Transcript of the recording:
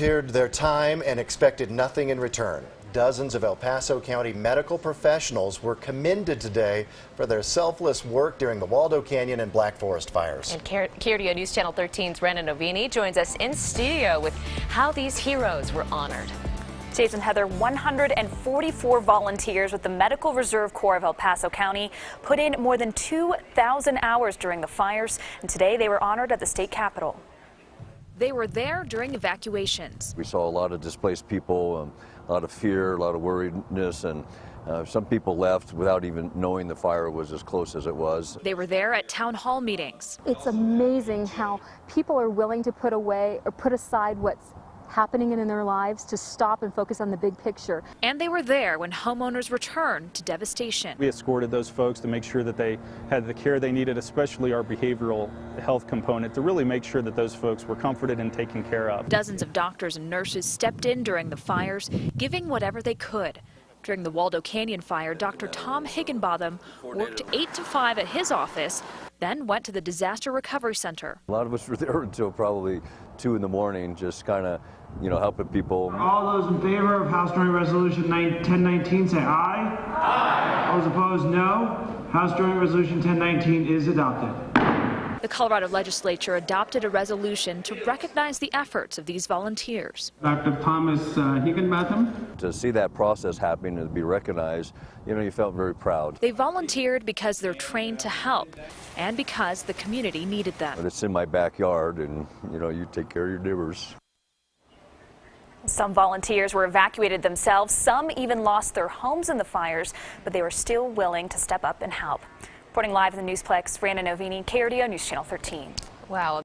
volunteered their time and expected nothing in return. Dozens of El Paso County medical professionals were commended today for their selfless work during the Waldo Canyon and Black Forest fires. And KRDO News Channel 13's Brandon Novini joins us in studio with how these heroes were honored. Jason, Heather, 144 volunteers with the Medical Reserve Corps of El Paso County put in more than 2,000 hours during the fires, and today they were honored at the state capitol. They were there during evacuations. We saw a lot of displaced people, a lot of fear, a lot of worriedness, and some people left without even knowing the fire was as close as it was. They were there at town hall meetings. It's amazing how people are willing to put away or put aside what's happening in their lives to stop and focus on the big picture. And they were there when homeowners returned to devastation. We escorted those folks to make sure that they had the care they needed, especially our behavioral health component, to really make sure that those folks were comforted and taken care of. Dozens of doctors and nurses stepped in during the fires, giving whatever they could. During the Waldo Canyon fire, Dr. Tom Higginbotham worked 8 to 5 at his office, then went to the Disaster Recovery Center. A lot of us were there until probably 2 in the morning, just kind of, helping people. All those in favor of House Joint Resolution 1019 say aye. Aye. All those opposed, no. House Joint Resolution 1019 is adopted. The Colorado Legislature adopted a resolution to recognize the efforts of these volunteers. Dr. Thomas Higginbotham. To see that process happening and be recognized, you felt very proud. They volunteered because they're trained to help and because the community needed them. But it's in my backyard, and you take care of your neighbors. Some volunteers were evacuated themselves. Some even lost their homes in the fires, but they were still willing to step up and help. Reporting live in the Newsplex, Brandon Novini, KRDO News Channel 13. Wow.